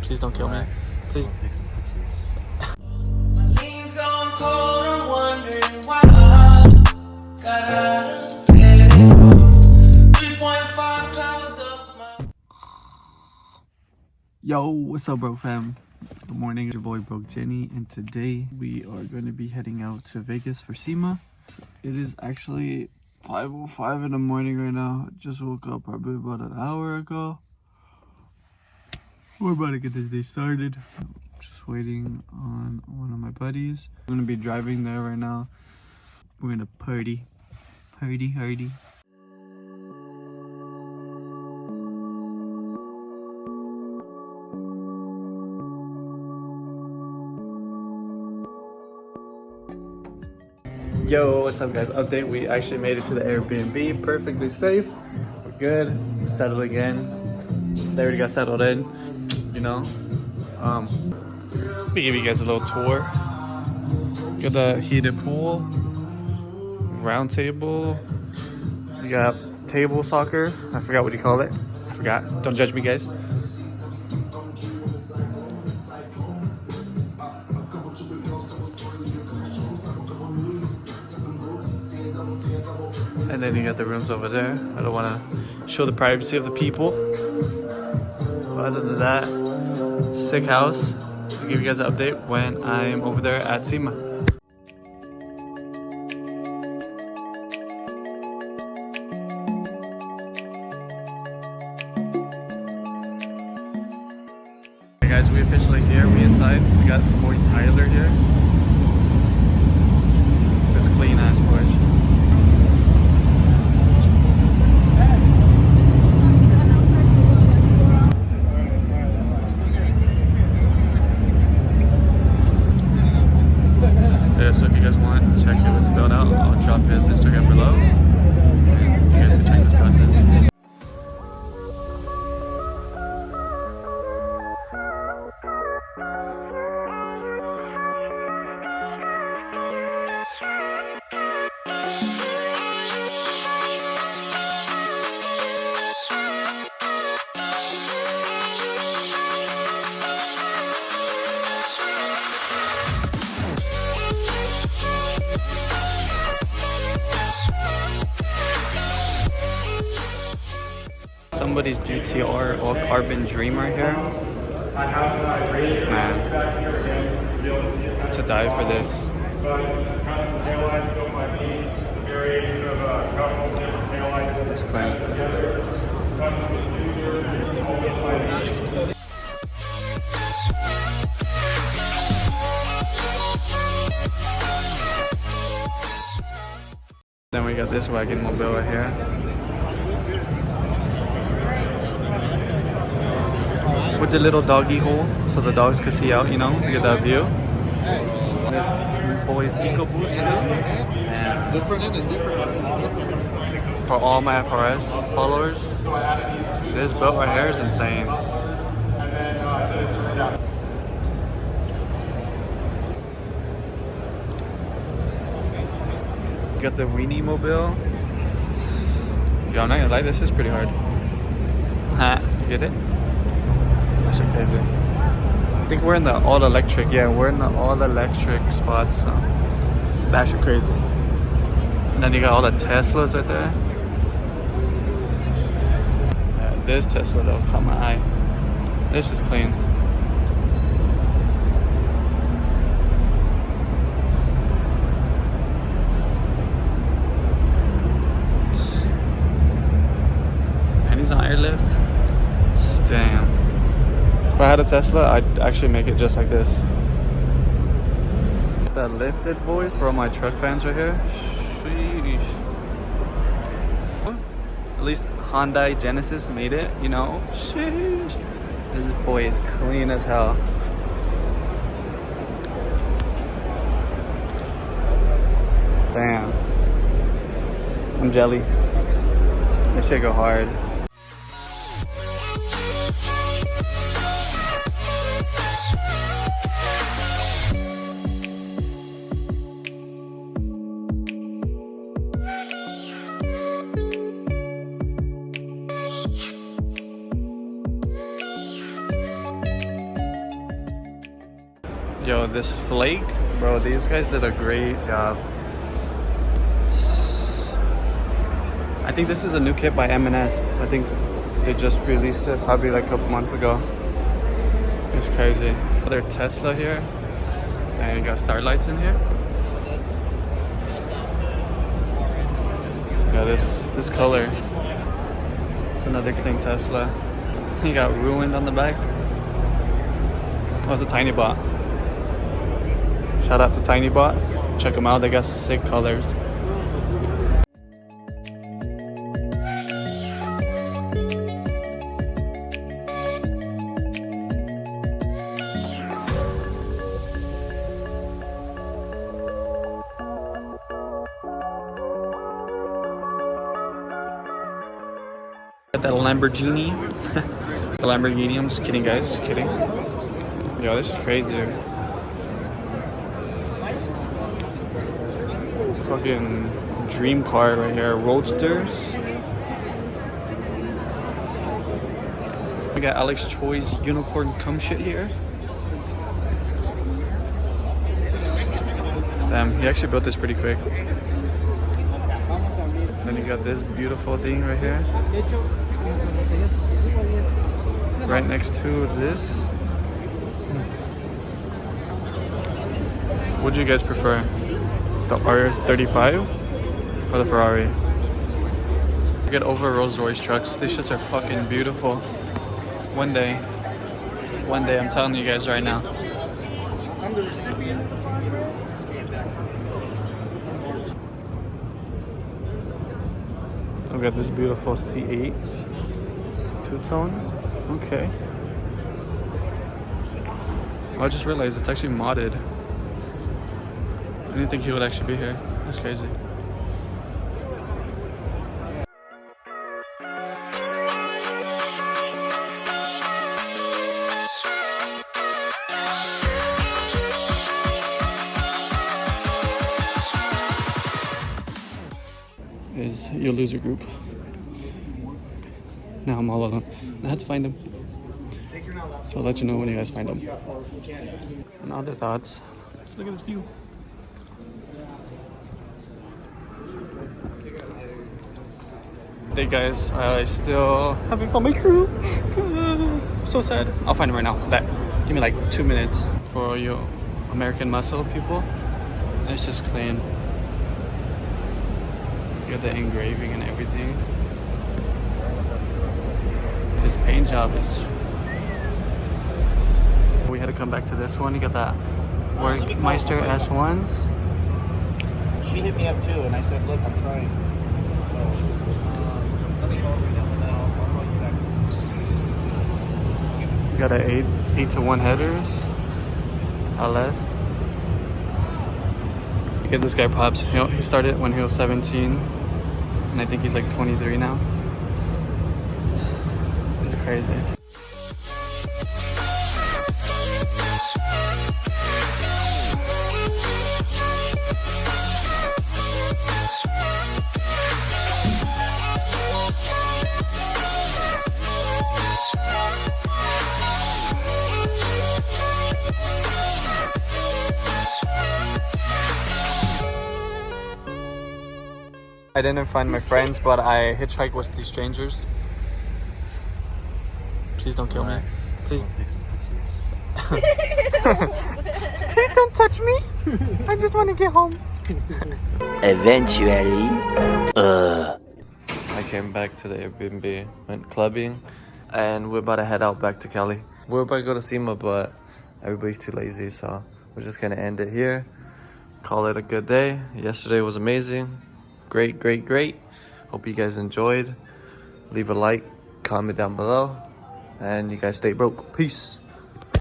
Please don't kill me. Please. Take some pictures. Yo, what's up, bro fam? Good morning, your boy Broke Jenny, and today we are going to be heading out to Vegas for SEMA. It is actually 5:05 in the morning right now. Just woke up probably about an hour ago. We're about to get this day started. Just waiting on one of my buddies. I'm gonna be driving there right now. We're gonna party. Hardy. Yo, what's up guys? Update, we actually made it to the Airbnb, perfectly safe. We're good, settling in. They already got settled in, you know. Let me give you guys a little tour. Got the heated pool, round table. You got table soccer. I forgot what you call it. I forgot. Don't judge me, guys. And then you got the rooms over there. I don't want to show the privacy of the people. But other than that, sick house. I'll give you guys an update when I'm over there at SEMA. Hey guys, we officially here. We inside. We got boy Tyler here. This clean ass Porsche. So if you guys want, check his build out. I'll drop his Instagram below. And you guys can check the process. Somebody's GTR all carbon dream right here. This man to die for this. This claim. Then we got this wagon mobile right here. With the little doggy hole, so the dogs can see out, you know, to get that view. This boy's EcoBoost too. And for all my FRS followers, this boat right here is insane. Got the weenie mobile. Yo, I'm not gonna lie, this is pretty hard. Huh? You get it? That's so crazy. I think we're in the all electric. Yeah, we're in the all electric spots. So that's crazy. And then you got all the Teslas right there. Yeah, this Tesla though caught my eye. This is clean. And he's on airlift. Damn. If I had a Tesla, I'd actually make it just like this. The lifted boys for all my truck fans right here. Sheesh. At least Hyundai Genesis made it, you know. Sheesh. This boy is clean as hell. Damn. I'm jelly. This shit go hard. Yo, this flake, bro, these guys did a great job. I think this is a new kit by M&S. I think they just released it probably like a couple months ago. It's crazy. Another Tesla here. And you got starlights in here. Yeah, this color. It's another clean Tesla. You got ruined on the back. That was a Tiny Bot. Shout out to Tiny Bot. Check them out. They got sick colors. Got that Lamborghini. The Lamborghini. I'm just kidding, guys. Kidding. Yo, this is crazy. Fucking dream car right here. Roadsters. We got Alex Choi's unicorn cum shit here. Damn, he actually built this pretty quick. Then you got this beautiful thing right here. Right next to this. What do you guys prefer? The R35 or the Ferrari? Get over Rolls Royce trucks. These shits are fucking beautiful. One day, I'm telling you guys right now. I'm the recipient of the fund. I've got this beautiful C8. It's two-tone. Okay. I just realized it's actually modded. I didn't think he would actually be here. That's crazy. Is your loser group. Now I'm all alone. I had to find them. So I'll let you know when you guys find them. And other thoughts. Look at this view. Hey guys, I still haven't found my crew. So sad. I'll find them right now. Back. Give me like 2 minutes for you American Muscle people. It's just clean. You got the engraving and everything. This paint job is... We had to come back to this one. You got that Workmeister S1s. She hit me up too, and I said, look, I'm trying. So, let me go over them, and then I'll call you back. You got a 8-to-1 headers. LS. Get this guy props. He started when he was 17, and I think he's like 23 now. It's crazy. I didn't find my friends, but I hitchhiked with these strangers. Please don't kill me. Please take some pictures. Please don't touch me. I just want to get home. Eventually, I came back to the Airbnb, went clubbing, and we're about to head out back to Cali. We're about to go to SEMA, but everybody's too lazy, so we're just gonna end it here. Call it a good day. Yesterday was amazing. Great. Hope you guys enjoyed. Leave a like, comment down below, and you guys stay broke. Peace.